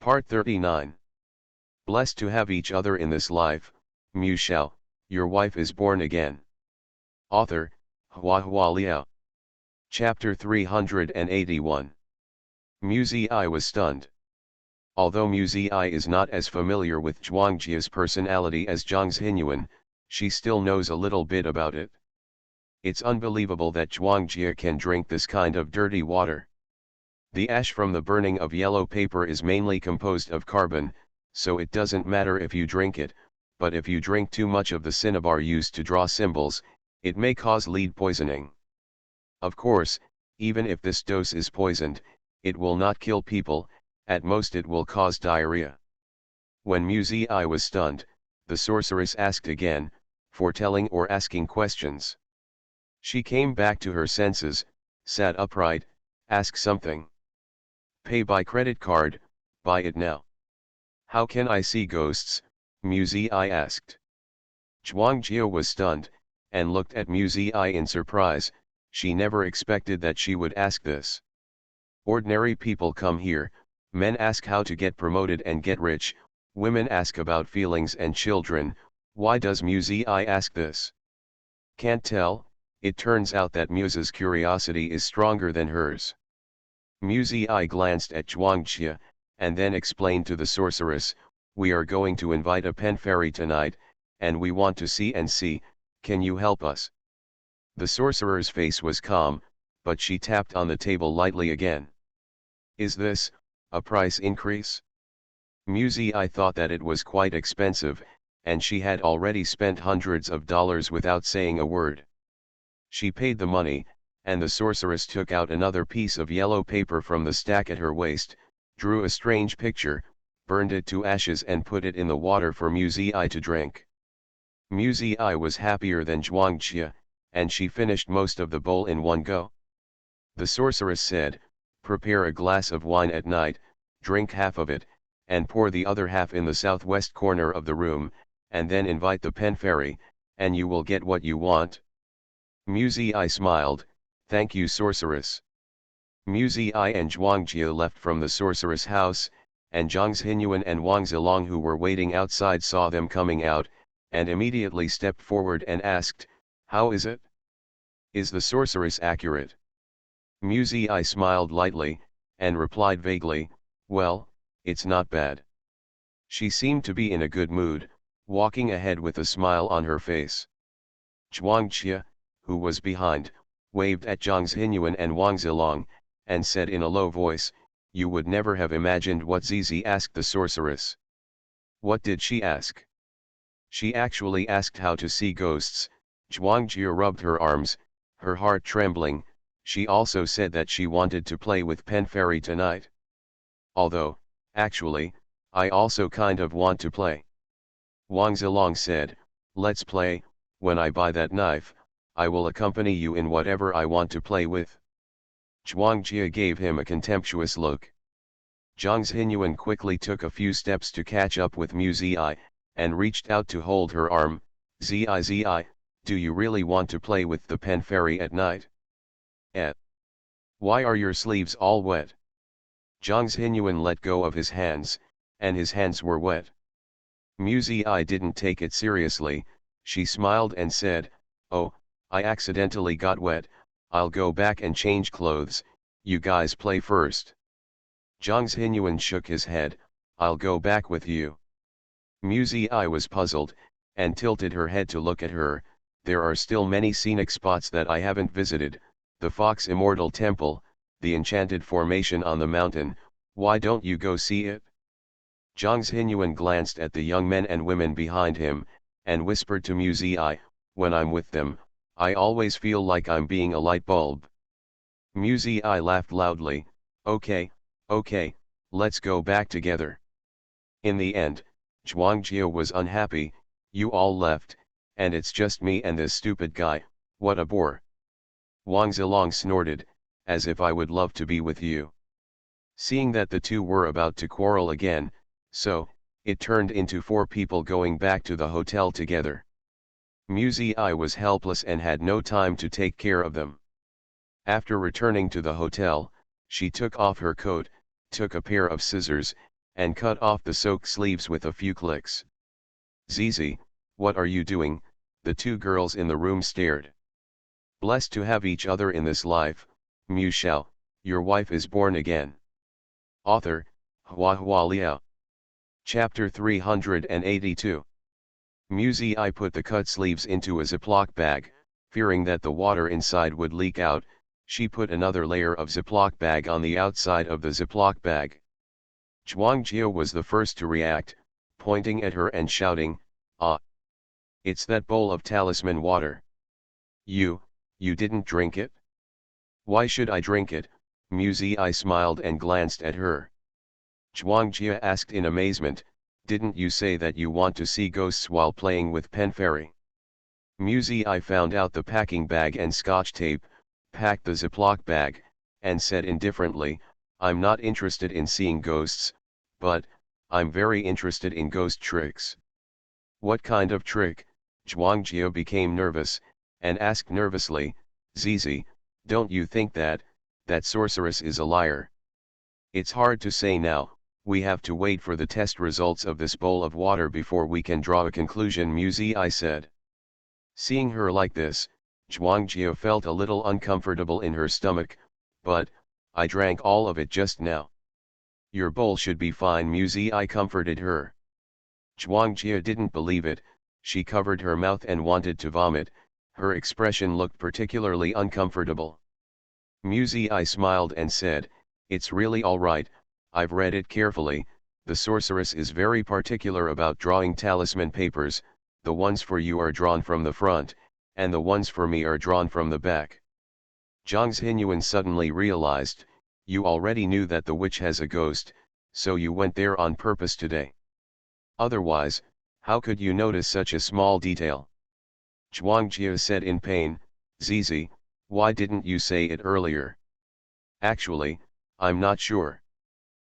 Part 39. Blessed to have each other in this life, Mu Shao, your wife is born again. Author, Hua Hua Liao. Chapter 381. Mu Zi was stunned. Although Mu Zi is not as familiar with Zhuangjia's personality as Zhang Xinyuan, she still knows a little bit about it. It's unbelievable that Zhuangjia can drink this kind of dirty water. The ash from the burning of yellow paper is mainly composed of carbon, so it doesn't matter if you drink it, but if you drink too much of the cinnabar used to draw symbols, it may cause lead poisoning. Of course, even if this dose is poisoned, it will not kill people, at most it will cause diarrhea. When Mu Zi was stunned, the sorceress asked again, foretelling or asking questions. She came back to her senses, sat upright, asked something. Pay by credit card, buy it now. How can I see ghosts? Mu Zi asked. Zhuangjia was stunned, and looked at Mu Zi in surprise. She never expected that she would ask this. Ordinary people come here, men ask how to get promoted and get rich, women ask about feelings and children. Why does Mu Zi ask this? Can't tell. It turns out that Mu's curiosity is stronger than hers. Mu Zi glanced at Zhuangjia, and then explained to the sorceress, we are going to invite a pen fairy tonight, and we want to see, can you help us? The sorcerer's face was calm, but she tapped on the table lightly again. Is this a price increase? Mu Zi thought that it was quite expensive, and she had already spent hundreds of dollars without saying a word. She paid the money, and the sorceress took out another piece of yellow paper from the stack at her waist, drew a strange picture, burned it to ashes and put it in the water for Mu Zi to drink. Mu Zi was happier than Zhuangjia, and she finished most of the bowl in one go. The sorceress said, prepare a glass of wine at night, drink half of it, and pour the other half in the southwest corner of the room, and then invite the pen fairy, and you will get what you want. Mu Zi smiled, thank you sorceress. Mu Zi and Zhuangjia left from the sorceress' house, and Zhang Xinyuan and Wang Zilong who were waiting outside saw them coming out, and immediately stepped forward and asked, how is it? Is the sorceress accurate? Mu Zi smiled lightly, and replied vaguely, well, it's not bad. She seemed to be in a good mood, walking ahead with a smile on her face. Zhuangjia, who was behind, waved at Zhang Xinyuan and Wang Zilong, and said in a low voice, you would never have imagined what Zizi asked the sorceress. What did she ask? She actually asked how to see ghosts. Zhuangjia rubbed her arms, her heart trembling. She also said that she wanted to play with pen fairy tonight. Although, actually, I also kind of want to play. Wang Zilong said, let's play. When I buy that knife, I will accompany you in whatever I want to play with. Zhuangjia gave him a contemptuous look. Zhang Xinyuan quickly took a few steps to catch up with Mu Zi, and reached out to hold her arm. Zi, do you really want to play with the pen fairy at night? Why are your sleeves all wet? Zhang Xinyuan let go of his hands, and his hands were wet. Mu Zi didn't take it seriously. She smiled and said, oh, I accidentally got wet, I'll go back and change clothes, you guys play first. Zhang Xinyuan shook his head, I'll go back with you. Mu Zi was puzzled, and tilted her head to look at her. There are still many scenic spots that I haven't visited, the Fox Immortal Temple, the enchanted formation on the mountain, why don't you go see it? Zhang Xinyuan glanced at the young men and women behind him, and whispered to Mu Zi, when I'm with them, I always feel like I'm being a light bulb. Mu Zi laughed loudly, okay, let's go back together. In the end, Zhuangjia was unhappy, you all left, and it's just me and this stupid guy, what a bore. Wang Zilong snorted, as if I would love to be with you. Seeing that the two were about to quarrel again, so, it turned into 4 people going back to the hotel together. Mu Zi was helpless and had no time to take care of them. After returning to the hotel, she took off her coat, took a pair of scissors, and cut off the sock sleeves with a few clicks. "Zizi, what are you doing?" the two girls in the room stared. "Blessed to have each other in this life, Mu Shao, your wife is born again." Author, Hua Liao. Chapter 382. Muzi I put the cut sleeves into a Ziploc bag, fearing that the water inside would leak out. She put another layer of Ziploc bag on the outside of the Ziploc bag. Zhuangjia was the first to react, pointing at her and shouting, "Ah! It's that bowl of talisman water. You didn't drink it?" "Why should I drink it?" Muzi I smiled and glanced at her. Zhuangjia asked in amazement, "Didn't you say that you want to see ghosts while playing with Pen Fairy?" Muzi I found out the packing bag and scotch tape, packed the Ziploc bag, and said indifferently, "I'm not interested in seeing ghosts, but I'm very interested in ghost tricks." "What kind of trick?" Zhuangjia became nervous, and asked nervously, "Zizi, don't you think that sorceress is a liar?" "It's hard to say now, we have to wait for the test results of this bowl of water before we can draw a conclusion," Muzi I said. Seeing her like this, Zhuangjia felt a little uncomfortable in her stomach, "But I drank all of it just now." "Your bowl should be fine," Muzi I comforted her. Zhuangjia didn't believe it. She covered her mouth and wanted to vomit. Her expression looked particularly uncomfortable. Muzi I smiled and said, "It's really all right, I've read it carefully. The sorceress is very particular about drawing talisman papers. The ones for you are drawn from the front, and the ones for me are drawn from the back." Zhang Xinyuan suddenly realized, "You already knew that the witch has a ghost, so you went there on purpose today. Otherwise, how could you notice such a small detail?" Zhuangjia said in pain, "Zizi, why didn't you say it earlier?" "Actually, I'm not sure.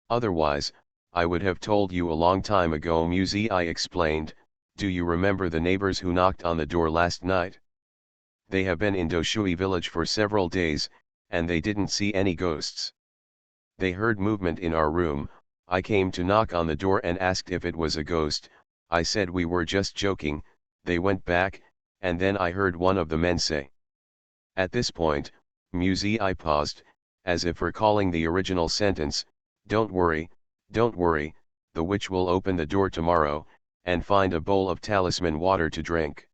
Otherwise, I would have told you a long time ago," Muzi I explained. "Do you remember the neighbors who knocked on the door last night? They have been in Doshui village for several days, and they didn't see any ghosts. They heard movement in our room. I came to knock on the door and asked if it was a ghost. I said we were just joking. They went back, and then I heard one of the men say." At this point, Muzi I paused, as if recalling the original sentence, don't worry, the witch will open the door tomorrow, and find a bowl of talisman water to drink.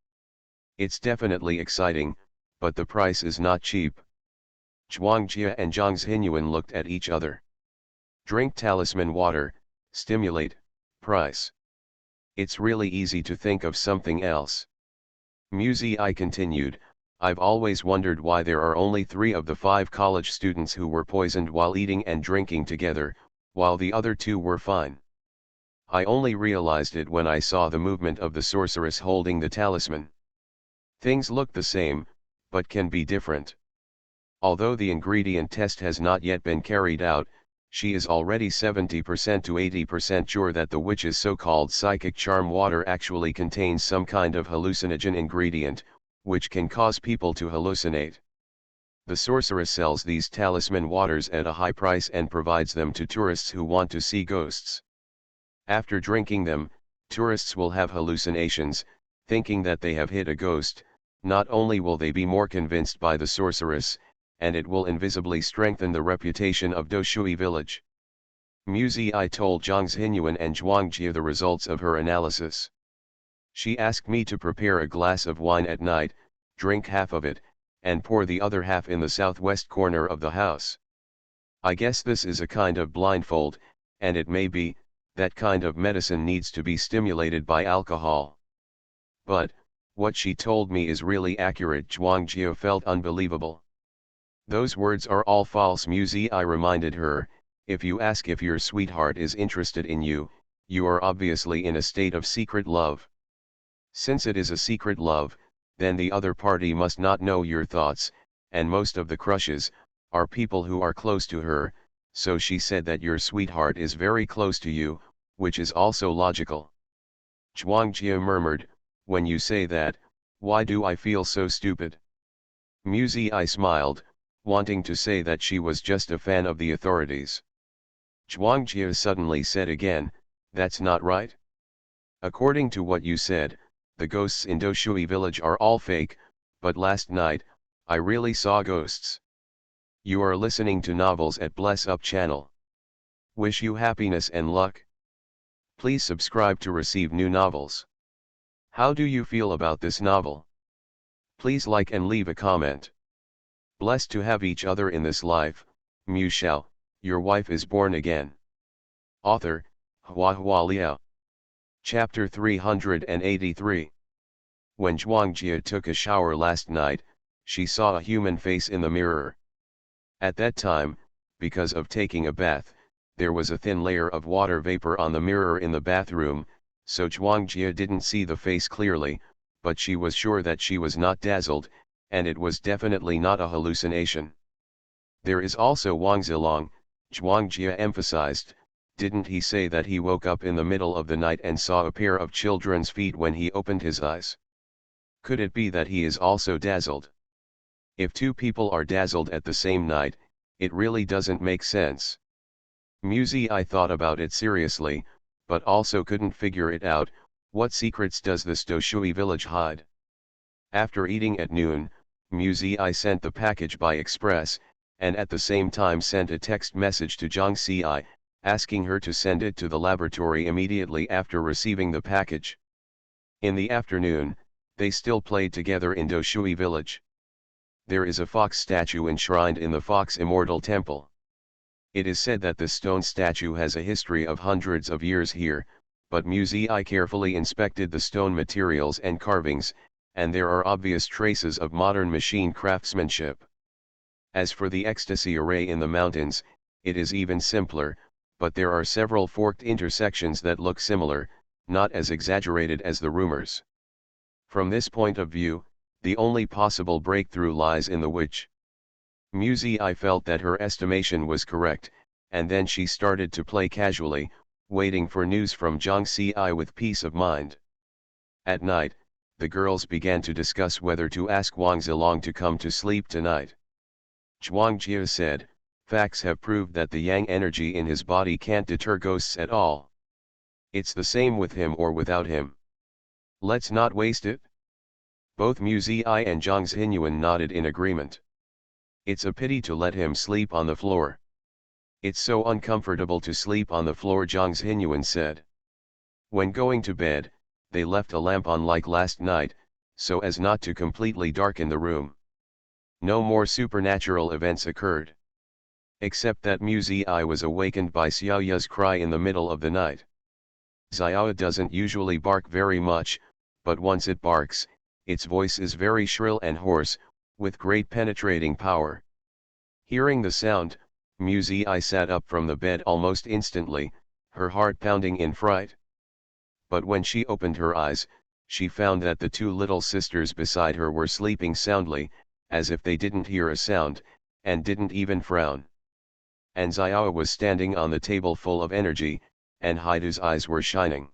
It's definitely exciting, but the price is not cheap." Zhuangjia and Zhang Xinyuan looked at each other. "Drink talisman water, stimulate, price. It's really easy to think of something else." Muzi I continued, "I've always wondered why there are only 3 of the 5 college students who were poisoned while eating and drinking together, while the other 2 were fine. I only realized it when I saw the movement of the sorceress holding the talisman. Things look the same, but can be different. Although the ingredient test has not yet been carried out, she is already 70% to 80% sure that the witch's so-called psychic charm water actually contains some kind of hallucinogen ingredient, which can cause people to hallucinate. The sorceress sells these talisman waters at a high price and provides them to tourists who want to see ghosts. After drinking them, tourists will have hallucinations, thinking that they have hit a ghost. Not only will they be more convinced by the sorceress, and it will invisibly strengthen the reputation of Doshui village." Muzi I told Zhang Xinyuan and Zhuangjia the results of her analysis. She asked me to prepare a glass of wine at night, drink half of it, and pour the other half in the southwest corner of the house. I guess this is a kind of blindfold, and it may be, that kind of medicine needs to be stimulated by alcohol. But, what she told me is really accurate. Zhuangjia felt unbelievable. "Those words are all false," Muzi I reminded her. "If you ask if your sweetheart is interested in you, you are obviously in a state of secret love. Since it is a secret love, then the other party must not know your thoughts, and most of the crushes are people who are close to her, so she said that your sweetheart is very close to you, which is also logical." Zhuangjia murmured, "When you say that, why do I feel so stupid?" Muzi I smiled, wanting to say that she was just a fan of the authorities. Zhuangjie suddenly said again, "That's not right. According to what you said, the ghosts in Doshui village are all fake, but last night, I really saw ghosts." You are listening to novels at Bless Up channel. Wish you happiness and luck. Please subscribe to receive new novels. How do you feel about this novel? Please like and leave a comment. Blessed to have each other in this life, Shao, your wife is born again. Author, Hua Liao. Chapter 383. When Zhuangjie took a shower last night, she saw a human face in the mirror. At that time, because of taking a bath, there was a thin layer of water vapor on the mirror in the bathroom, so Zhuangjie didn't see the face clearly, but she was sure that she was not dazzled, and it was definitely not a hallucination. There is also Wang Zilong, Zhuangjie emphasized. Didn't he say that he woke up in the middle of the night and saw a pair of children's feet when he opened his eyes? Could it be that he is also dazzled? If two people are dazzled at the same night, it really doesn't make sense. I thought about it seriously, but also couldn't figure it out. What secrets does this Doshui village hide? After eating at noon, I sent the package by express, and at the same time sent a text message to Zhang Xi, asking her to send it to the laboratory immediately after receiving the package. In the afternoon, they still played together in Doshui village. There is a fox statue enshrined in the Fox Immortal Temple. It is said that the stone statue has a history of hundreds of years here, but I carefully inspected the stone materials and carvings, and there are obvious traces of modern machine craftsmanship. As for the ecstasy array in the mountains, it is even simpler, but there are several forked intersections that look similar, not as exaggerated as the rumors. From this point of view, the only possible breakthrough lies in the witch. I felt that her estimation was correct, and then she started to play casually, waiting for news from Zhang Xi with peace of mind. At night, the girls began to discuss whether to ask Wang Zilong to come to sleep tonight. Zhuangjie said, "Facts have proved that the yang energy in his body can't deter ghosts at all. It's the same with him or without him. Let's not waste it." Both I and Zhang Xinyuan nodded in agreement. "It's a pity to let him sleep on the floor. It's so uncomfortable to sleep on the floor," Zhang Xinyuan said. When going to bed, they left a lamp on like last night, so as not to completely darken the room. No more supernatural events occurred. Except that I was awakened by Xiaoya's cry in the middle of the night. Xiaoya doesn't usually bark very much, but once it barks, its voice is very shrill and hoarse, with great penetrating power. Hearing the sound, I sat up from the bed almost instantly, her heart pounding in fright. But when she opened her eyes, she found that the two little sisters beside her were sleeping soundly, as if they didn't hear a sound, and didn't even frown. And Xiao was standing on the table full of energy, and Haidu's eyes were shining.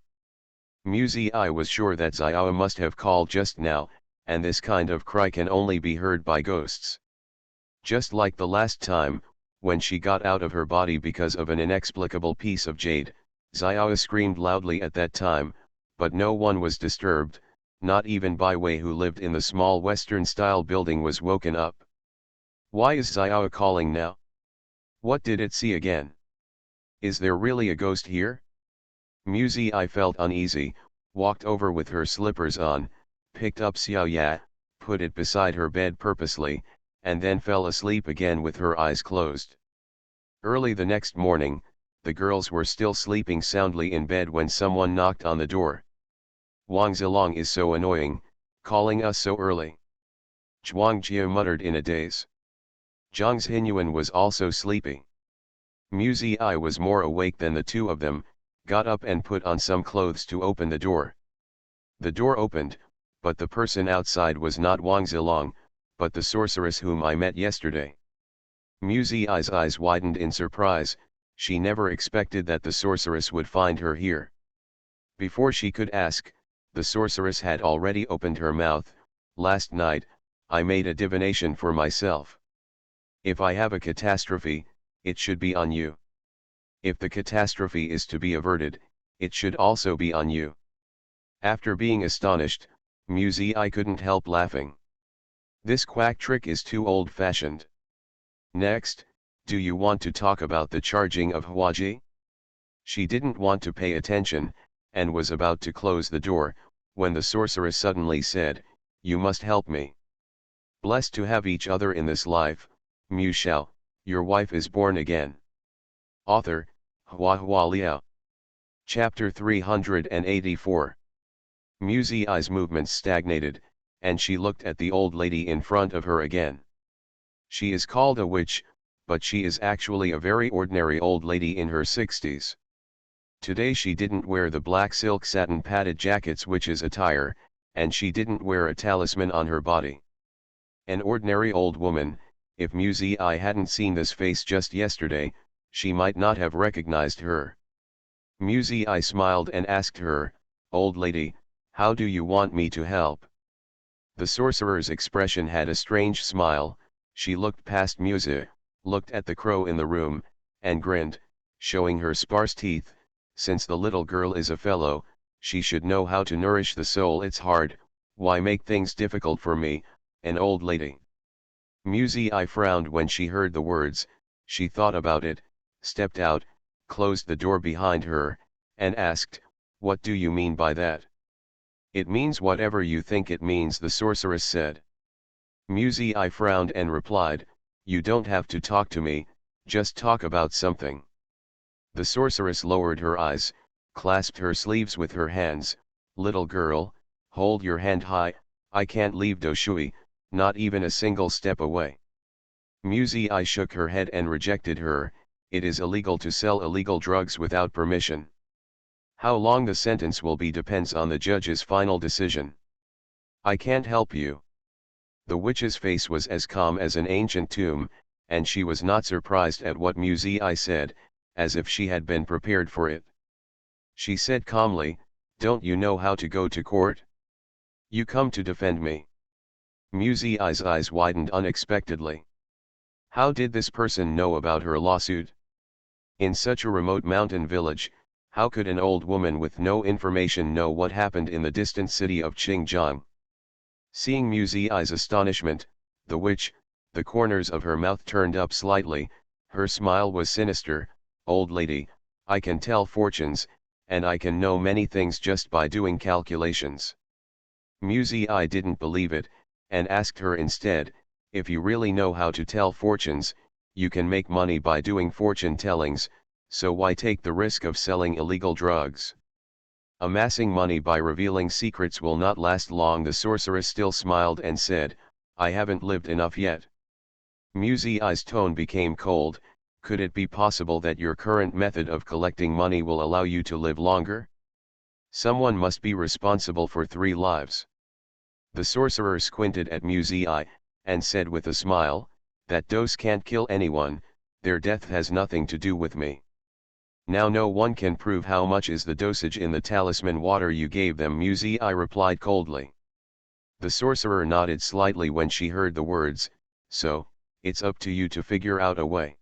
I was sure that Xiao must have called just now, and this kind of cry can only be heard by ghosts. Just like the last time, when she got out of her body because of an inexplicable piece of jade, Xiao screamed loudly at that time, but no one was disturbed, not even Bai Wei, who lived in the small Western-style building, was woken up. Why is Xiao calling now? What did it see again? Is there really a ghost here? I felt uneasy, walked over with her slippers on, picked up Xiaoya, put it beside her bed purposely, and then fell asleep again with her eyes closed. Early the next morning, the girls were still sleeping soundly in bed when someone knocked on the door. "Wang Zilong is so annoying, calling us so early," Zhuangjie muttered in a daze. Zhang Xinyuan was also sleepy. I was more awake than the two of them, got up and put on some clothes to open the door. The door opened, but the person outside was not Wang Zilong, but the sorceress whom I met yesterday. I's eyes widened in surprise. She never expected that the sorceress would find her here. Before she could ask, the sorceress had already opened her mouth. "Last night, I made a divination for myself. If I have a catastrophe, it should be on you. If the catastrophe is to be averted, it should also be on you. After being astonished, Muzi couldn't help laughing. This quack trick is too old-fashioned. Next, do you want to talk about the charging of Hwaji? She didn't want to pay attention, and was about to close the door, when the sorceress suddenly said, "You must help me. Blessed to have each other in this life, Shao, your wife is born again." Author, HandsomeMaleLead. Chapter 384. Muzi's movements stagnated, and she looked at the old lady in front of her again. She is called a witch, but she is actually a very ordinary old lady in her 60s. Today she didn't wear the black silk satin padded jacket's witch's attire, and she didn't wear a talisman on her body. An ordinary old woman. If Muzi hadn't seen this face just yesterday, she might not have recognized her. Muzi smiled and asked her, "Old lady, how do you want me to help?" The sorcerer's expression had a strange smile. She looked past Muzi, looked at the crow in the room, and grinned, showing her sparse teeth. Since the little girl is a fellow, she should know how to nourish the soul. It's hard, why make things difficult for me, an old lady? Muzi frowned when she heard the words. She thought about it, stepped out, closed the door behind her, and asked, "What do you mean by that?" "It means whatever you think it means," the sorceress said. Muzi frowned and replied, "You don't have to talk to me, just talk about something." The sorceress lowered her eyes, clasped her sleeves with her hands. "Little girl, hold your hand high, I can't leave Doshui, not even a single step away." Muzi shook her head and rejected her. "It is illegal to sell illegal drugs without permission. How long the sentence will be depends on the judge's final decision. I can't help you." The witch's face was as calm as an ancient tomb, and she was not surprised at what Muzi said, as if she had been prepared for it. She said calmly, "Don't you know how to go to court? You come to defend me." Muzi's eyes widened unexpectedly. How did this person know about her lawsuit? In such a remote mountain village, how could an old woman with no information know what happened in the distant city of Qingjiang? Seeing Muzi's astonishment, the witch, the corners of her mouth turned up slightly, her smile was sinister. "Old lady, I can tell fortunes, and I can know many things just by doing calculations." Muzi didn't believe it, and asked her instead, "If you really know how to tell fortunes, you can make money by doing fortune tellings, so why take the risk of selling illegal drugs? Amassing money by revealing secrets will not last long." The sorceress still smiled and said, "I haven't lived enough yet." Muzi's tone became cold. "Could it be possible that your current method of collecting money will allow you to live longer? Someone must be responsible for 3 lives." The sorcerer squinted at Muzi and said with a smile, "That dose can't kill anyone, their death has nothing to do with me. Now no one can prove how much is the dosage in the talisman water you gave them," Muzi replied coldly. The sorcerer nodded slightly when she heard the words, "So, it's up to you to figure out a way."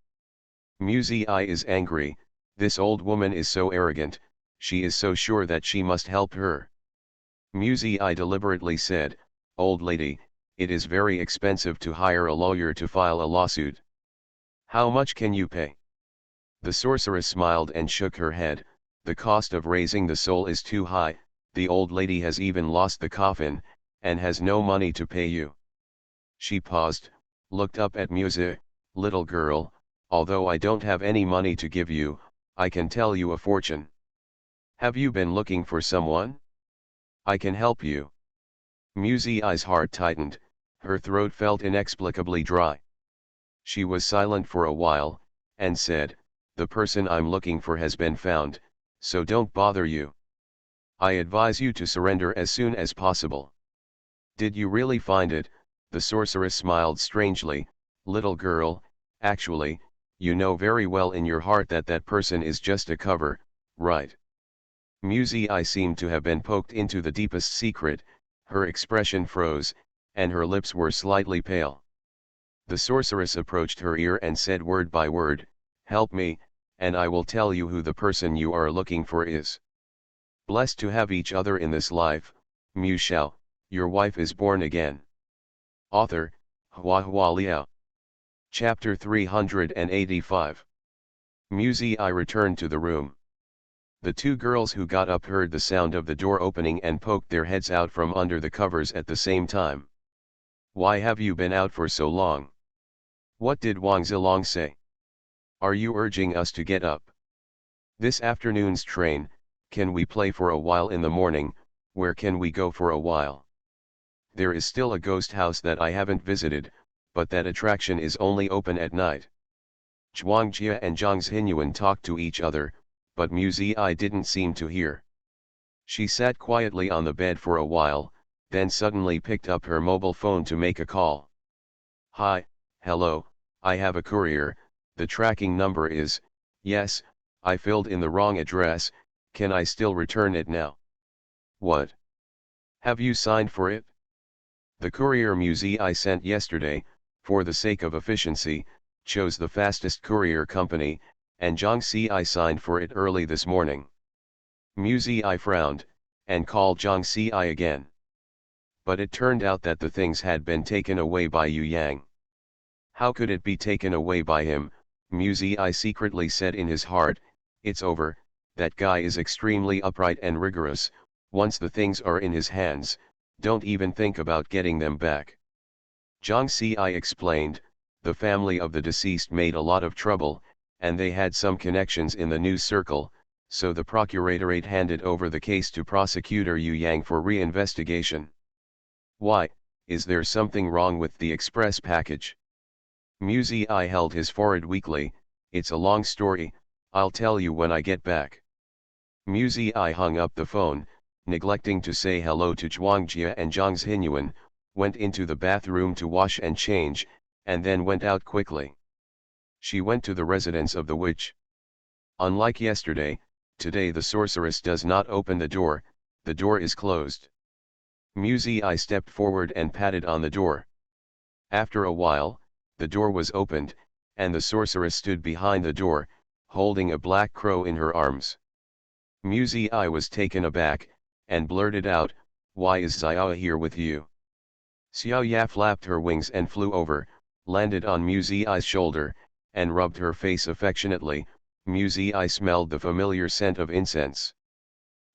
Muzi is angry. This old woman is so arrogant, she is so sure that she must help her. Muzi deliberately said, "Old lady, it is very expensive to hire a lawyer to file a lawsuit. How much can you pay?" The sorceress smiled and shook her head. "The cost of raising the soul is too high, the old lady has even lost the coffin, and has no money to pay you." She paused, looked up at Muzi. "Little girl, although I don't have any money to give you, I can tell you a fortune. Have you been looking for someone? I can help you." Muzi's heart tightened, her throat felt inexplicably dry. She was silent for a while, and said, "The person I'm looking for has been found, so don't bother you. I advise you to surrender as soon as possible." "Did you really find it?" The sorceress smiled strangely. "Little girl, actually, you know very well in your heart that that person is just a cover, right?" Muzi seemed to have been poked into the deepest secret. Her expression froze, and her lips were slightly pale. The sorceress approached her ear and said word by word, "Help me, and I will tell you who the person you are looking for is. Blessed to have each other in this life, Shao, your wife is born again. Author, HandsomeMaleLead. Chapter 385. I returned to the room. The two girls who got up heard the sound of the door opening and poked their heads out from under the covers at the same time. Why have you been out for so long? What did Wang Zilong say? Are you urging us to get up? This afternoon's train, can we play for a while in the morning? Where can we go for a while? There is still a ghost house that I haven't visited, but that attraction is only open at night. Zhuang Jia and Zhang Xinyuan talked to each other, but Mu Ziyi didn't seem to hear. She sat quietly on the bed for a while, then suddenly picked up her mobile phone to make a call. Hi, hello, I have a courier, the tracking number is, yes, I filled in the wrong address, can I still return it now? What? Have you signed for it? The courier Mu Ziyi sent yesterday, for the sake of efficiency, chose the fastest courier company, and Zhang Xiyi signed for it early this morning. Mu Ziyi frowned, and called Zhang Xiyi again. But it turned out that the things had been taken away by Yu Yang. How could it be taken away by him? Mu Ziyi secretly said in his heart, it's over, that guy is extremely upright and rigorous, once the things are in his hands, don't even think about getting them back. Zhang Xiyi explained, the family of the deceased made a lot of trouble, and they had some connections in the news circle, so the procuratorate handed over the case to prosecutor Yu Yang for reinvestigation. Why, is there something wrong with the express package? Mu Ziyi held his forehead weakly, it's a long story, I'll tell you when I get back. Mu Ziyi hung up the phone, neglecting to say hello to Zhuang Jia and Zhang Xinyuan, went into the bathroom to wash and change, and then went out quickly. She went to the residence of the witch. Unlike yesterday, today the sorceress does not open the door is closed. Mu Ziyi stepped forward and patted on the door. After a while, the door was opened, and the sorceress stood behind the door, holding a black crow in her arms. Mu Ziyi was taken aback, and blurted out, why is Xiao here with you? Xiao Ya flapped her wings and flew over, landed on Mu Ziyi's shoulder, and rubbed her face affectionately. Mu Ziyi smelled the familiar scent of incense.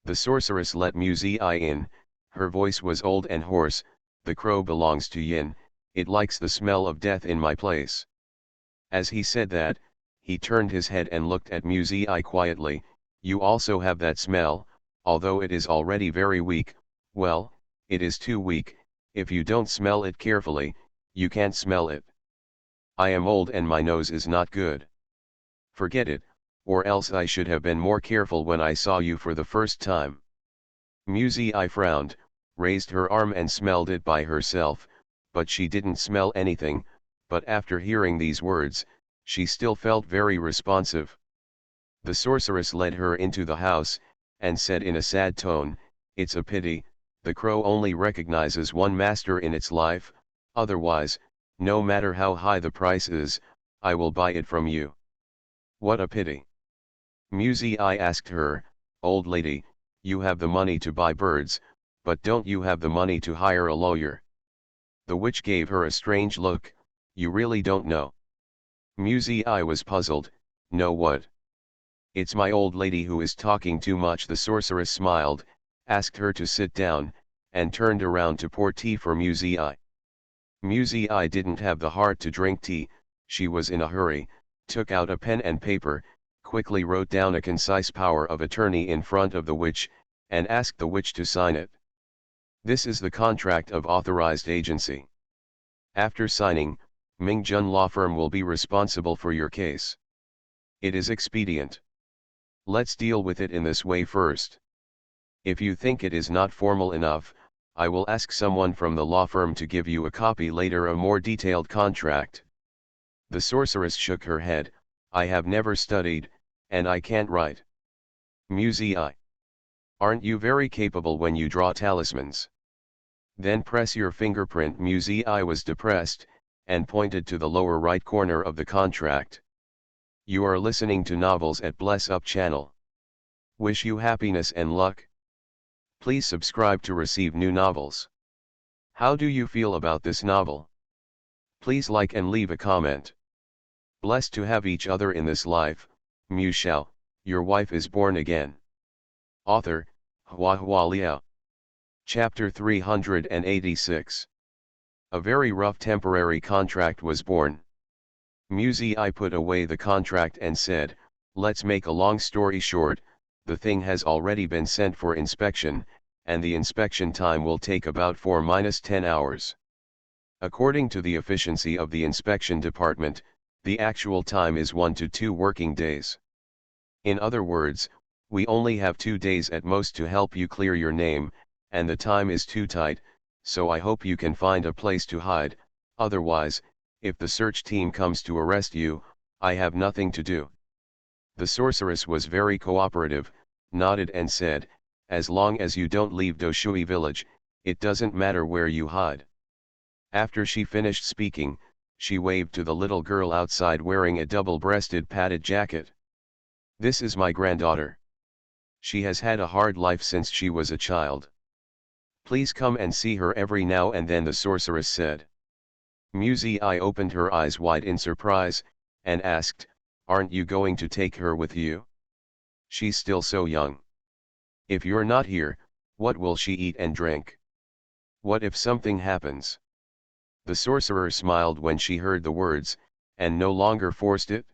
The sorceress let Mu Ziyi in, her voice was old and hoarse, the crow belongs to Yin, it likes the smell of death in my place. As he said that, he turned his head and looked at Mu Ziyi quietly, you also have that smell, although it is already very weak, well, it is too weak, if you don't smell it carefully, you can't smell it. I am old and my nose is not good. Forget it, or else I should have been more careful when I saw you for the first time. Mu Ziyi frowned, raised her arm and smelled it by herself, but she didn't smell anything, but after hearing these words, she still felt very responsive. The sorceress led her into the house, and said in a sad tone, it's a pity, the crow only recognizes one master in its life, otherwise, no matter how high the price is, I will buy it from you. What a pity. Mu Ziyi asked her, old lady, you have the money to buy birds, but don't you have the money to hire a lawyer? The witch gave her a strange look, you really don't know. Mu Ziyi was puzzled, know what? It's my old lady who is talking too much. The sorceress smiled, asked her to sit down, and turned around to pour tea for Mu Ziyi. Mu Ziyi didn't have the heart to drink tea, she was in a hurry, took out a pen and paper, quickly wrote down a concise power of attorney in front of the witch, and asked the witch to sign it. This is the contract of authorized agency. After signing, Mingjun Law Firm will be responsible for your case. It is expedient. Let's deal with it in this way first. If you think it is not formal enough, I will ask someone from the law firm to give you a copy later, a more detailed contract. The sorceress shook her head, I have never studied, and I can't write. Mu Ziyi. Aren't you very capable when you draw talismans? Then press your fingerprint. Mu Ziyi was depressed, and pointed to the lower right corner of the contract. You are listening to Novels at Bless Up channel. Wish you happiness and luck. Please subscribe to receive new novels. How do you feel about this novel? Please like and leave a comment. Blessed to have each other in this life, Shao, your wife is born again. Author, HandsomeMaleLead. Chapter 386. A very rough temporary contract was born. I put away the contract and said, let's make a long story short, the thing has already been sent for inspection, and the inspection time will take about 4-10 hours. According to the efficiency of the inspection department, the actual time is 1 to 2 working days. In other words, we only have 2 days at most to help you clear your name, and the time is too tight, so I hope you can find a place to hide. Otherwise, if the search team comes to arrest you, I have nothing to do. The sorceress was very cooperative, nodded and said, as long as you don't leave Doshui village, it doesn't matter where you hide. After she finished speaking, she waved to the little girl outside wearing a double-breasted padded jacket. This is my granddaughter. She has had a hard life since she was a child. Please come and see her every now and then, the sorceress said. I opened her eyes wide in surprise, and asked, aren't you going to take her with you? She's still so young. If you're not here, what will she eat and drink? What if something happens? The sorcerer smiled when she heard the words, and no longer forced it.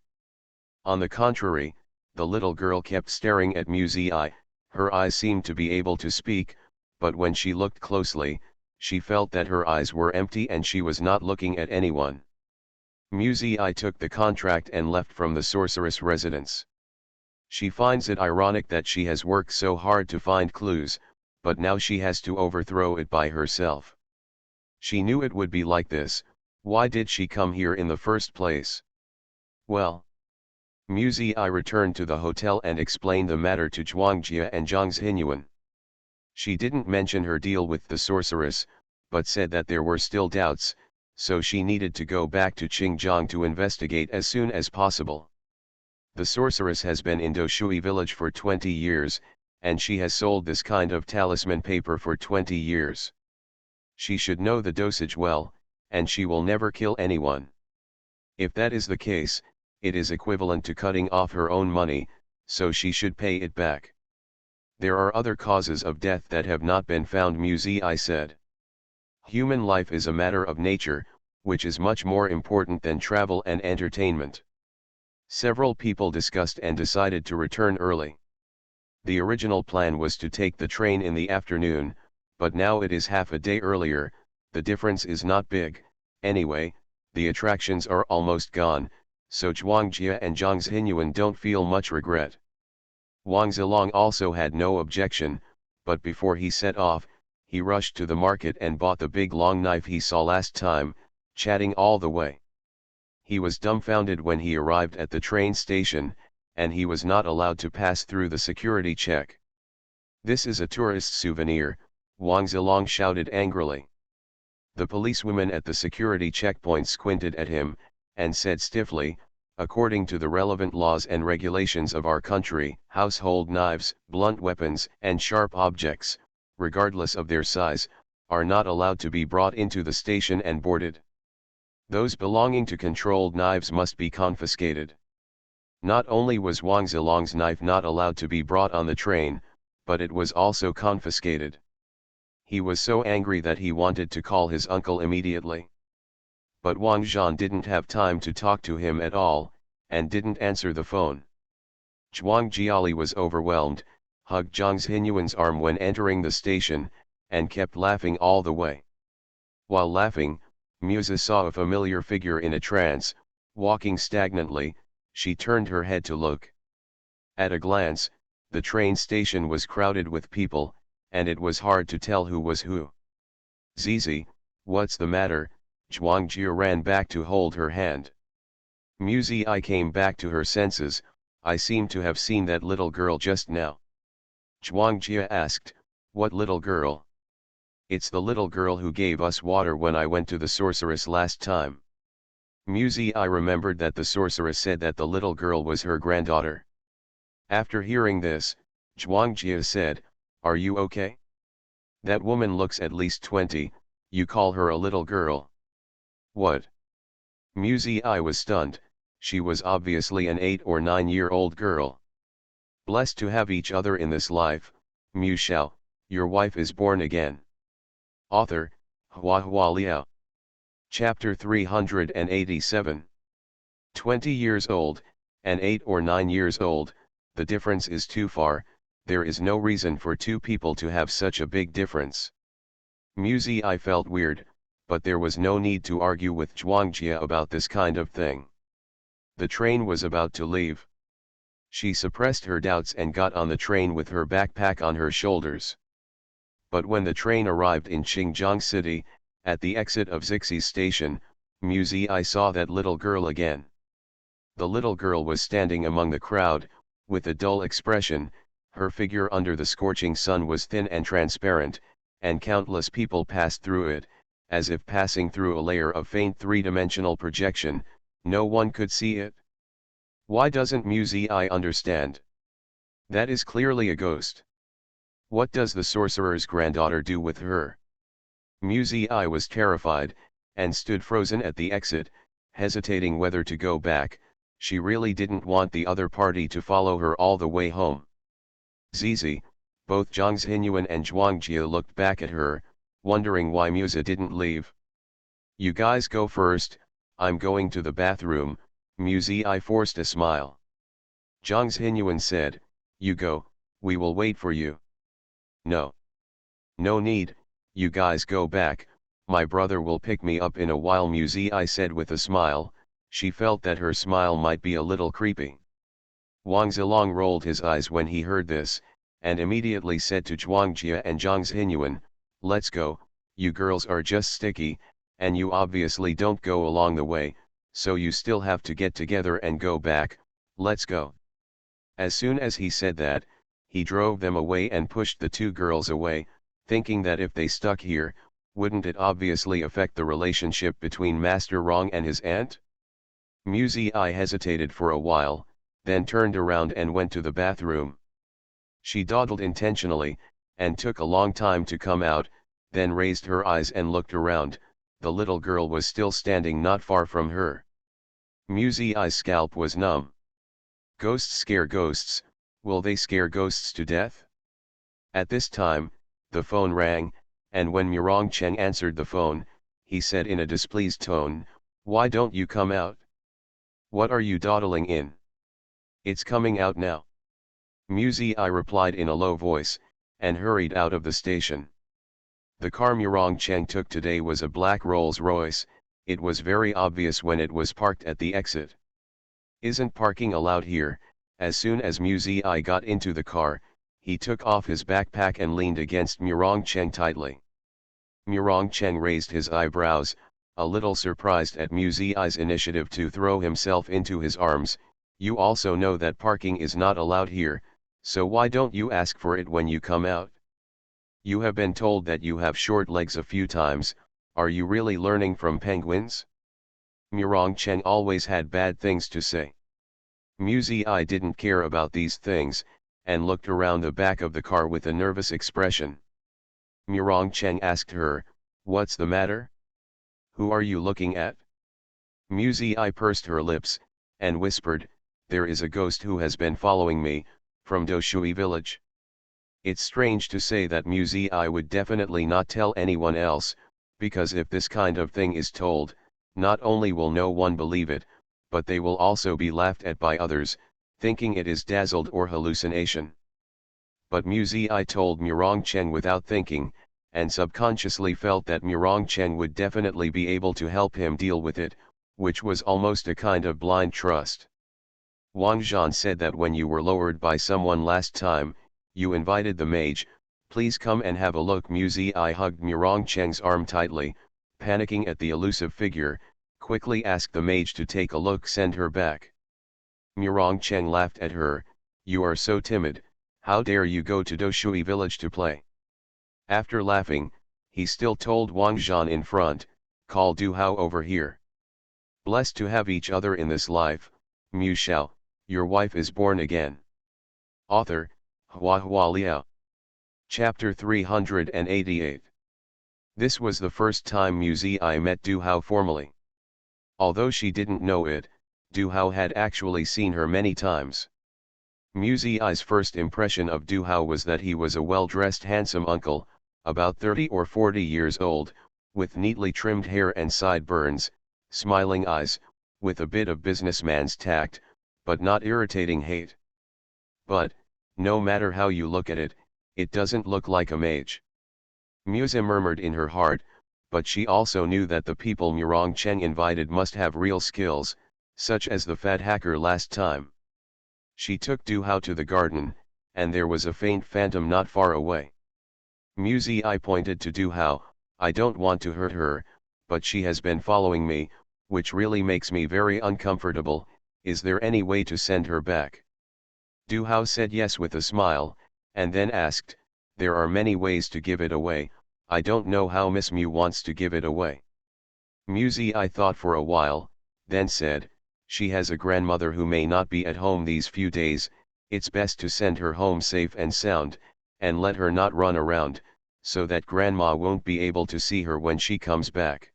On the contrary, the little girl kept staring at I. Her eyes seemed to be able to speak, but when she looked closely, she felt that her eyes were empty and she was not looking at anyone. I took the contract and left from the sorceress' residence. She finds it ironic that she has worked so hard to find clues, but now she has to overthrow it by herself. She knew it would be like this. Why did she come here in the first place? Well, I returned to the hotel and explained the matter to Zhuangjia and Zhang Xinyuan. She didn't mention her deal with the sorceress, but said that there were still doubts, so she needed to go back to Qingjiang to investigate as soon as possible. The sorceress has been in Doshui village for 20 years, and she has sold this kind of talisman paper for 20 years. She should know the dosage well, and she will never kill anyone. If that is the case, it is equivalent to cutting off her own money, so she should pay it back. There are other causes of death that have not been found, I said. Human life is a matter of nature, which is much more important than travel and entertainment. Several people discussed and decided to return early. The original plan was to take the train in the afternoon, but now it is half a day earlier. The difference is not big, anyway, the attractions are almost gone, so Zhuangjia and Zhang Xinyuan don't feel much regret. Wang Zilong also had no objection, but before he set off, he rushed to the market and bought the big long knife he saw last time, chatting all the way. He was dumbfounded when he arrived at the train station, and he was not allowed to pass through the security check. This is a tourist souvenir, Wang Zilong shouted angrily. The policewoman at the security checkpoint squinted at him, and said stiffly, according to the relevant laws and regulations of our country, household knives, blunt weapons, and sharp objects, regardless of their size, are not allowed to be brought into the station and boarded. Those belonging to controlled knives must be confiscated. Not only was Wang Zilong's knife not allowed to be brought on the train, but it was also confiscated. He was so angry that he wanted to call his uncle immediately. But Wang Zhan didn't have time to talk to him at all, and didn't answer the phone. Zhuang Jiali was overwhelmed, hugged Zhang Xinyuan's arm when entering the station, and kept laughing all the way. While laughing, Musa saw a familiar figure in a trance, walking stagnantly. She turned her head to look. At a glance, the train station was crowded with people, and it was hard to tell who was who. Zizi, what's the matter? Zhuangjia ran back to hold her hand. I came back to her senses. I seem to have seen that little girl just now. Zhuangjia asked, what little girl? It's the little girl who gave us water when I went to the sorceress last time. Muzi remembered that the sorceress said that the little girl was her granddaughter. After hearing this, Zhuangjia said, "Are you okay? That woman looks at least 20, you call her a little girl? What?" Muzi was stunned, she was obviously an 8 or 9-year-old girl. Blessed to have each other in this life, Shao, your wife is born again. Author, Hua Liao. Chapter 387. 20 years old, and 8 or 9 years old, the difference is too far, there is no reason for two people to have such a big difference. Muzi felt weird, but there was no need to argue with Zhuangjia about this kind of thing. The train was about to leave. She suppressed her doubts and got on the train with her backpack on her shoulders. But when the train arrived in Xinjiang City, at the exit of Zixi station, Muzi saw that little girl again. The little girl was standing among the crowd, with a dull expression, her figure under the scorching sun was thin and transparent, and countless people passed through it, as if passing through a layer of faint three-dimensional projection, no one could see it. Why doesn't Muzi understand? That is clearly a ghost. What does the sorcerer's granddaughter do with her? Muzi was terrified, and stood frozen at the exit, hesitating whether to go back. She really didn't want the other party to follow her all the way home. Zizi, both Zhang Xinyuan and Zhuangjia looked back at her, wondering why Muzi didn't leave. "You guys go first, I'm going to the bathroom," Muzi forced a smile. Zhang Xinyuan said, "You go, we will wait for you." "No. No need, you guys go back, my brother will pick me up in a while," Muzi said with a smile. She felt that her smile might be a little creepy. Wang Zilong rolled his eyes when he heard this, and immediately said to Zhuangjia and Zhang Xinyuan, "Let's go, you girls are just sticky, and you obviously don't go along the way, so you still have to get together and go back, let's go." As soon as he said that, he drove them away and pushed the two girls away, thinking that if they stuck here, wouldn't it obviously affect the relationship between Master Rong and his aunt? Muzi hesitated for a while, then turned around and went to the bathroom. She dawdled intentionally, and took a long time to come out, then raised her eyes and looked around. The little girl was still standing not far from her. Muzi's scalp was numb. Ghosts scare ghosts, will they scare ghosts to death? At this time, the phone rang, and when Murong Cheng answered the phone, he said in a displeased tone, "Why don't you come out? What are you dawdling in? It's coming out now." Muzi replied in a low voice, and hurried out of the station. The car Murong Cheng took today was a black Rolls-Royce. It was very obvious when it was parked at the exit. "Isn't parking allowed here?" As soon as Muzi got into the car, he took off his backpack and leaned against Murong Cheng tightly. Murong Cheng raised his eyebrows, a little surprised at Muzi's initiative to throw himself into his arms. "You also know that parking is not allowed here, so why don't you ask for it when you come out? You have been told that you have short legs a few times, are you really learning from penguins?" Murong Cheng always had bad things to say. Muzi didn't care about these things, and looked around the back of the car with a nervous expression. Murong Cheng asked her, "What's the matter? Who are you looking at?" Muzi pursed her lips, and whispered, "There is a ghost who has been following me, from Doshui village." It's strange to say that Muzi would definitely not tell anyone else, because if this kind of thing is told, not only will no one believe it, but they will also be laughed at by others, thinking it is dazzled or hallucination. But Muzi told Murong Cheng without thinking, and subconsciously felt that Murong Cheng would definitely be able to help him deal with it, which was almost a kind of blind trust. Wang Zhan said that when you were lowered by someone last time, you invited the mage, "Please come and have a look." Muzi hugged Murong Cheng's arm tightly, panicking at the elusive figure, quickly asked the mage to take a look, send her back. Murong Cheng laughed at her, "You are so timid, how dare you go to Doshui village to play?" After laughing, he still told Wang Zhan in front, "Call Du Hao over here." Blessed to have each other in this life, Shao, your wife is born again. Author, Hua Liao. Chapter 388. This was the first time I met Du Hao formally. Although she didn't know it, Du Hao had actually seen her many times. I's first impression of Du Hao was that he was a well-dressed handsome uncle, about 30 or 40 years old, with neatly trimmed hair and sideburns, smiling eyes, with a bit of businessman's tact, but not irritating hate. But, no matter how you look at it, it doesn't look like a mage. Musa murmured in her heart, but she also knew that the people Murong Cheng invited must have real skills, such as the fat hacker last time. She took Du Hao to the garden, and there was a faint phantom not far away. I pointed to Du Hao. I don't want to hurt her, but she has been following me, which really makes me very uncomfortable. Is there any way to send her back? Du Hao said yes with a smile, and then asked, there are many ways to give it away. I don't know how Miss Mu wants to give it away. I thought for a while, then said, she has a grandmother who may not be at home these few days. It's best to send her home safe and sound, and let her not run around, so that grandma won't be able to see her when she comes back.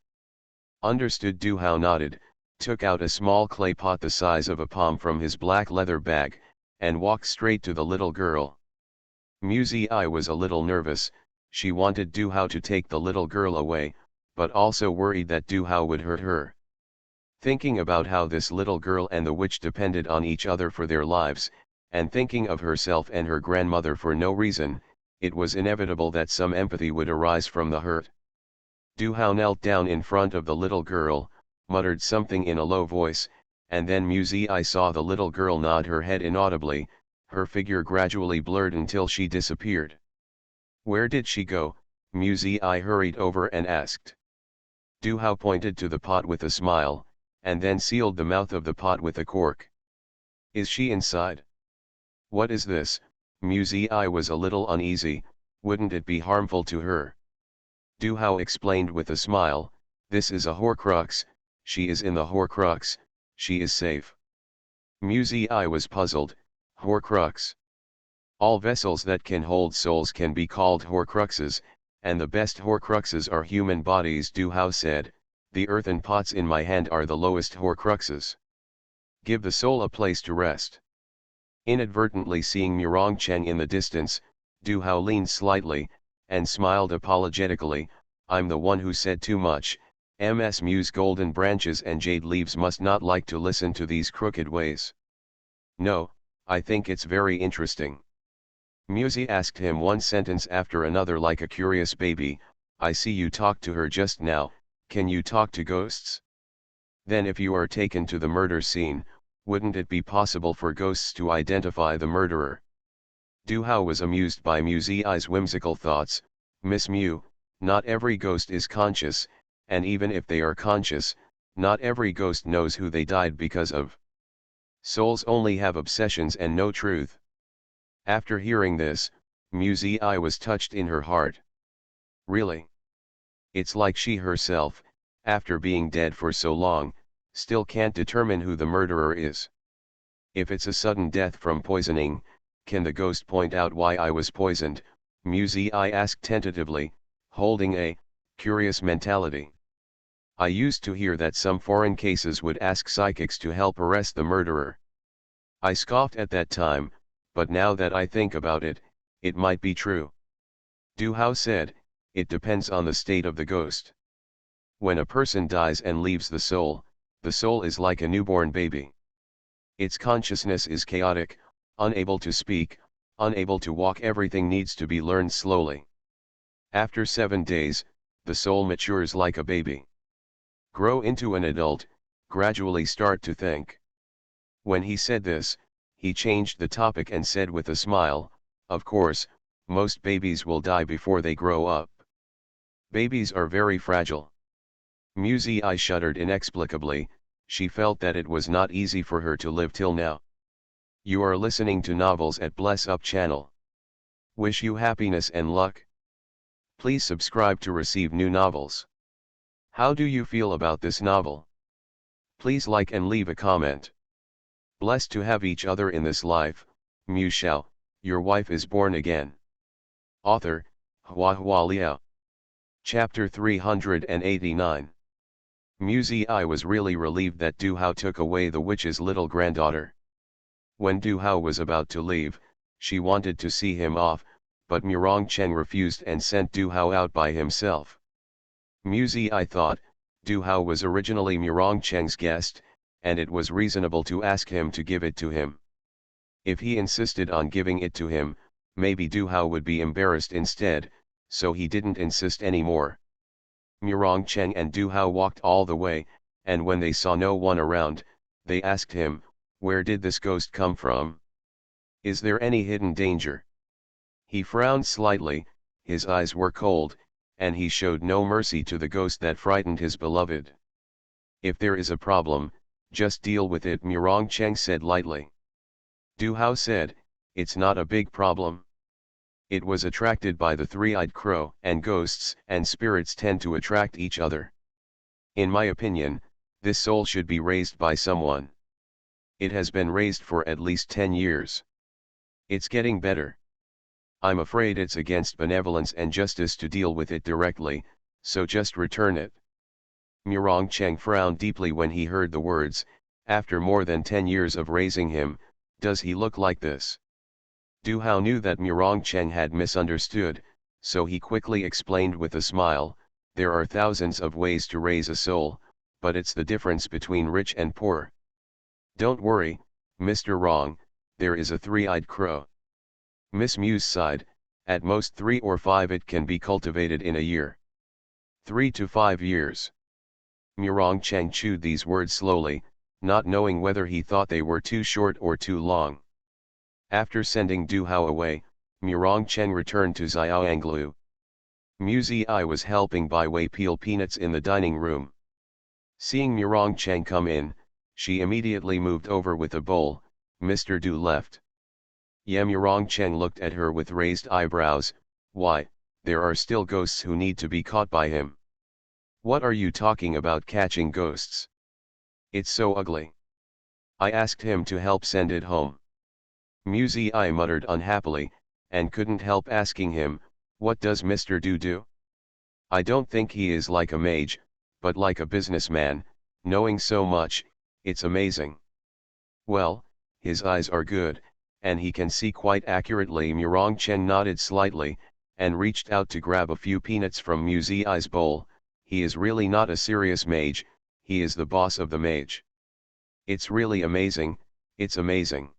Understood. Du Hao nodded, took out a small clay pot the size of a palm from his black leather bag, and walked straight to the little girl. I was a little nervous. She wanted Du Hao to take the little girl away, but also worried that Du Hao would hurt her. Thinking about how this little girl and the witch depended on each other for their lives, and thinking of herself and her grandmother for no reason, it was inevitable that some empathy would arise from the hurt. Du Hao knelt down in front of the little girl, muttered something in a low voice, and then I saw the little girl nod her head inaudibly. Her figure gradually blurred until she disappeared. Where did she go? I hurried over and asked. Du Hao pointed to the pot with a smile, and then sealed the mouth of the pot with a cork. Is she inside? What is this? I was a little uneasy. Wouldn't it be harmful to her? Du Hao explained with a smile, this is a Horcrux. She is in the Horcrux. She is safe. I was puzzled. Horcrux. All vessels that can hold souls can be called Horcruxes, and the best Horcruxes are human bodies. Du Hao said, the earthen pots in my hand are the lowest Horcruxes. Give the soul a place to rest. Inadvertently seeing Murong Cheng in the distance, Du Hao leaned slightly, and smiled apologetically. I'm the one who said too much. Ms. Mu's golden branches and jade leaves must not like to listen to these crooked ways. No, I think it's very interesting. Musi asked him one sentence after another like a curious baby. I see you talked to her just now. Can you talk to ghosts? Then if you are taken to the murder scene, wouldn't it be possible for ghosts to identify the murderer? Du Hao was amused by I's whimsical thoughts. Miss Mu, not every ghost is conscious, and even if they are conscious, not every ghost knows who they died because of. Souls only have obsessions and no truth. After hearing this, I was touched in her heart. Really? It's like she herself, after being dead for so long, still can't determine who the murderer is. If it's a sudden death from poisoning, can the ghost point out why I was poisoned? I asked tentatively, holding a curious mentality. I used to hear that some foreign cases would ask psychics to help arrest the murderer. I scoffed at that time, but now that I think about it, it might be true. Du Hao said, it depends on the state of the ghost. When a person dies and leaves the soul is like a newborn baby. Its consciousness is chaotic, unable to speak, unable to walk. Everything needs to be learned slowly. After 7 days, the soul matures like a baby. Grow into an adult, gradually start to think. When he said this, he changed the topic and said with a smile, of course, most babies will die before they grow up. Babies are very fragile. I shuddered inexplicably. She felt that it was not easy for her to live till now. You are listening to Novels at Bless Up channel. Wish you happiness and luck. Please subscribe to receive new novels. How do you feel about this novel? Please like and leave a comment. Blessed to have each other in this life, Shao, your wife is born again. Author, Hua Liao. Chapter 389. I was really relieved that Du Hao took away the witch's little granddaughter. When Du Hao was about to leave, she wanted to see him off, but Cheng refused and sent Du Hao out by himself. I thought, Du Hao was originally Cheng's guest, and it was reasonable to ask him to give it to him. If he insisted on giving it to him, maybe Du Hao would be embarrassed instead, so he didn't insist anymore. Cheng and Du Hao walked all the way, and when they saw no one around, they asked him, "Where did this ghost come from? Is there any hidden danger?" He frowned slightly, his eyes were cold, and he showed no mercy to the ghost that frightened his beloved. "If there is a problem, just deal with it," Cheng said lightly. Du Hao said, "It's not a big problem. It was attracted by the three-eyed crow, and ghosts and spirits tend to attract each other. In my opinion, this soul should be raised by someone. It has been raised for at least 10 years. It's getting better. I'm afraid it's against benevolence and justice to deal with it directly, so just return it." Cheng frowned deeply when he heard the words, "After more than 10 years of raising him, does he look like this?" Du Hao knew that Cheng had misunderstood, so he quickly explained with a smile, "There are thousands of ways to raise a soul, but it's the difference between rich and poor. Don't worry, Mr. Wrong, there is a three-eyed crow." Miss Muse sighed, "At most 3 or 5 it can be cultivated in a year. 3 to 5 years. Cheng chewed these words slowly, not knowing whether he thought they were too short or too long. After sending Du Hao away, Cheng returned to Xiaoanglu. I was helping Bai Wei peel peanuts in the dining room. Seeing Cheng come in, she immediately moved over with a bowl. "Mr. Du left." Cheng looked at her with raised eyebrows. "Why, there are still ghosts who need to be caught by him." "What are you talking about, catching ghosts? It's so ugly. I asked him to help send it home." I muttered unhappily, and couldn't help asking him, "What does Mr. Du do?" "I don't think he is like a mage, but like a businessman, knowing so much, it's amazing." "Well, his eyes are good, and he can see quite accurately." Cheng nodded slightly, and reached out to grab a few peanuts from I's bowl. "He is really not a serious mage, he is the boss of the mage. It's really amazing, it's amazing."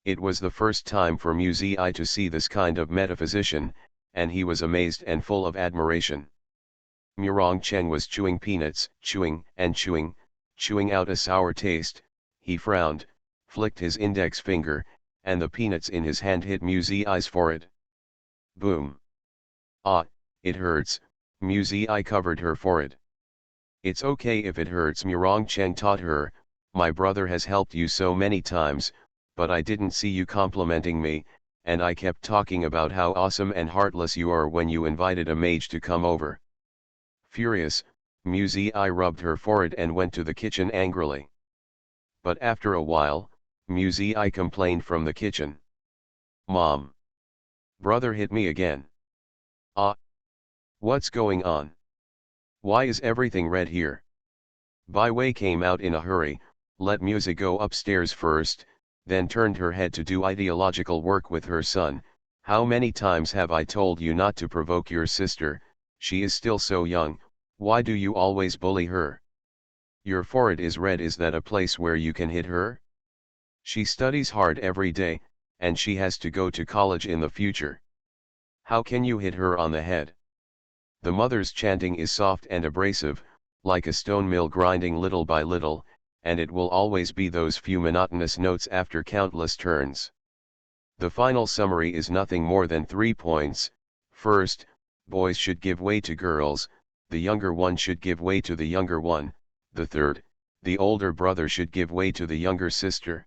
It was the first time for I to see this kind of metaphysician, and he was amazed and full of admiration. Cheng was chewing peanuts, chewing and chewing, chewing out a sour taste. He frowned, flicked his index finger, and the peanuts in his hand hit I's forehead. Boom! "Ah, it hurts." I covered her forehead. "It's okay if it hurts," Cheng taught her, "my brother has helped you so many times, but I didn't see you complimenting me, and I kept talking about how awesome and heartless you are when you invited a mage to come over." Furious, I rubbed her forehead and went to the kitchen angrily. But after a while, I complained from the kitchen. "Mom! Brother hit me again. Ah! What's going on? Why is everything red here?" Bai Wei came out in a hurry, let go upstairs first, then turned her head to do ideological work with her son. "How many times have I told you not to provoke your sister? She is still so young, why do you always bully her? Your forehead is red, is that a place where you can hit her? She studies hard every day, and she has to go to college in the future. How can you hit her on the head?" The mother's chanting is soft and abrasive, like a stone mill grinding little by little, and it will always be those few monotonous notes after countless turns. The final summary is nothing more than 3 points. First, boys should give way to girls, the younger one should give way to the younger one. The third, the older brother should give way to the younger sister.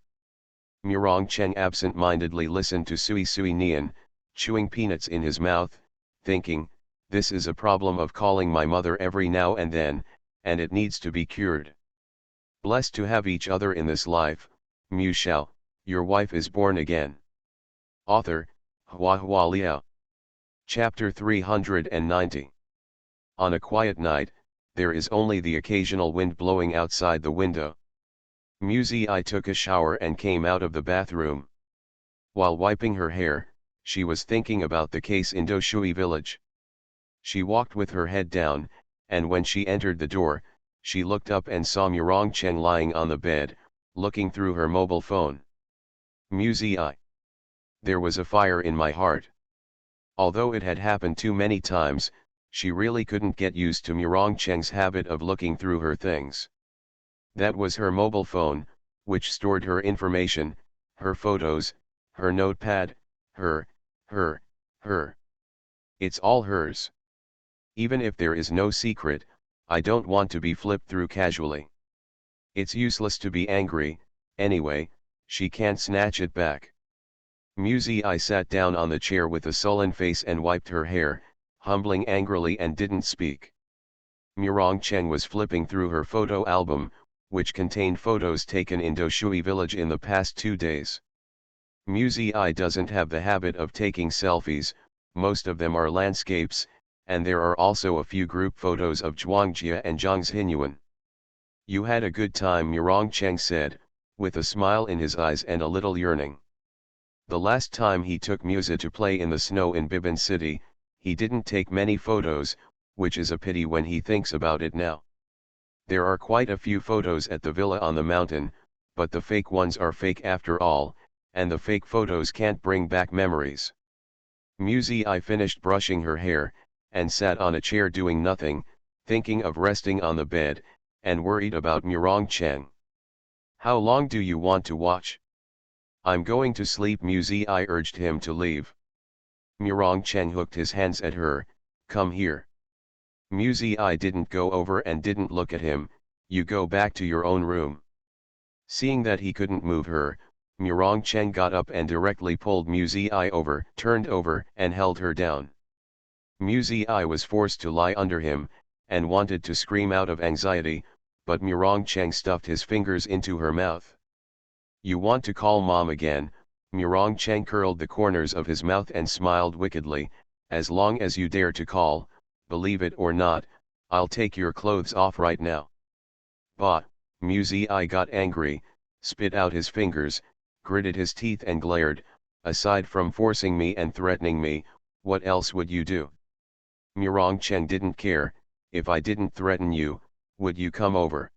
Cheng absent-mindedly listened to Sui Sui Nian, chewing peanuts in his mouth, thinking, "This is a problem of calling my mother every now and then, and it needs to be cured." Blessed to have each other in this life, Shao, your wife is born again. Author, HandsomeMaleLead. Chapter 390. On a quiet night, there is only the occasional wind blowing outside the window. I took a shower and came out of the bathroom. While wiping her hair, she was thinking about the case in Doshui village. She walked with her head down, and when she entered the door, she looked up and saw Chen lying on the bed, looking through her mobile phone. I. There was a fire in my heart. Although it had happened too many times, she really couldn't get used to Chen's habit of looking through her things. That was her mobile phone, which stored her information, her photos, her notepad, her. It's all hers. Even if there is no secret, I don't want to be flipped through casually. It's useless to be angry, anyway, she can't snatch it back. I sat down on the chair with a sullen face and wiped her hair, humbling angrily and didn't speak. Chen was flipping through her photo album, which contained photos taken in Doshui village in the past 2 days. I doesn't have the habit of taking selfies, most of them are landscapes, and there are also a few group photos of Zhuangjia and Zhangxinyuan. You had a good time, Chen said, with a smile in his eyes and a little yearning. The last time he took Musa to play in the snow in Bibin City, he didn't take many photos, which is a pity when he thinks about it now. There are quite a few photos at the villa on the mountain, but the fake ones are fake after all, and the fake photos can't bring back memories. I finished brushing her hair, and sat on a chair doing nothing, thinking of resting on the bed, and worried about Chen. How long do you want to watch? I'm going to sleep. I urged him to leave. Chen hooked his hands at her, come here. I didn't go over and didn't look at him, you go back to your own room. Seeing that he couldn't move her, Chen got up and directly pulled I over, turned over and held her down. I was forced to lie under him, and wanted to scream out of anxiety, but Chen stuffed his fingers into her mouth. You want to call mom again? Chen curled the corners of his mouth and smiled wickedly, as long as you dare to call, believe it or not, I'll take your clothes off right now. Bah, I got angry, spit out his fingers, gritted his teeth and glared, aside from forcing me and threatening me, what else would you do? Chen didn't care, if I didn't threaten you, would you come over?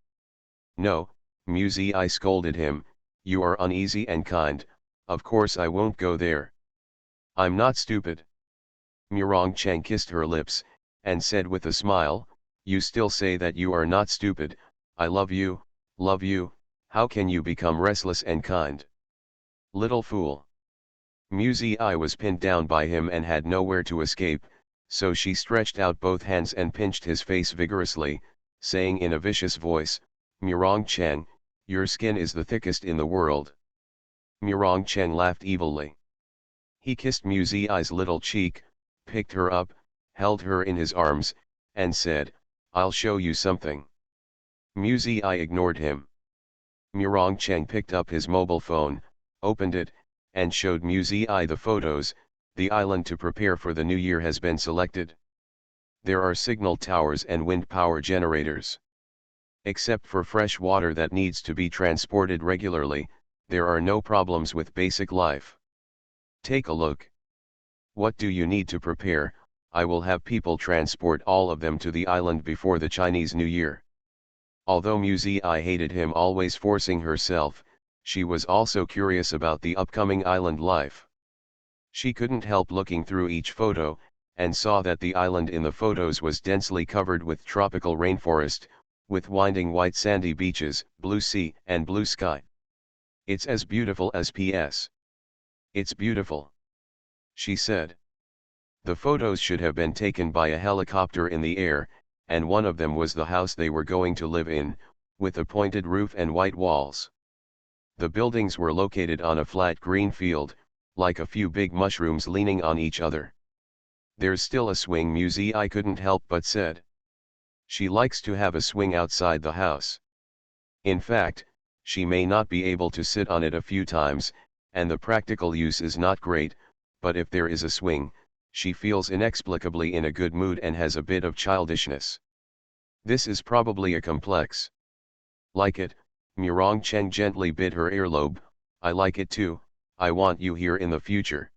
No, I scolded him, you are uneasy and kind, of course I won't go there. I'm not stupid. Chen kissed her lips, and said with a smile, you still say that you are not stupid, I love you, how can you become restless and kind? Little fool. I was pinned down by him and had nowhere to escape, so she stretched out both hands and pinched his face vigorously, saying in a vicious voice, Chen, your skin is the thickest in the world. Chen laughed evilly. He kissed I's little cheek, picked her up, held her in his arms, and said, I'll show you something. I ignored him. Chen picked up his mobile phone, opened it, and showed I the photos. The island to prepare for the new year has been selected. There are signal towers and wind power generators. Except for fresh water that needs to be transported regularly, there are no problems with basic life. Take a look. What do you need to prepare? I will have people transport all of them to the island before the Chinese New Year. Although I hated him always forcing herself, she was also curious about the upcoming island life. She couldn't help looking through each photo, and saw that the island in the photos was densely covered with tropical rainforest, with winding white sandy beaches, blue sea and blue sky. It's as beautiful as PS. It's beautiful, she said. The photos should have been taken by a helicopter in the air, and one of them was the house they were going to live in, with a pointed roof and white walls. The buildings were located on a flat green field, like a few big mushrooms leaning on each other. There's still a swing, I couldn't help but said. She likes to have a swing outside the house. In fact, she may not be able to sit on it a few times, and the practical use is not great, but if there is a swing, she feels inexplicably in a good mood and has a bit of childishness. This is probably a complex. Like it, Murong Cheng gently bit her earlobe. I like it too, I want you here in the future.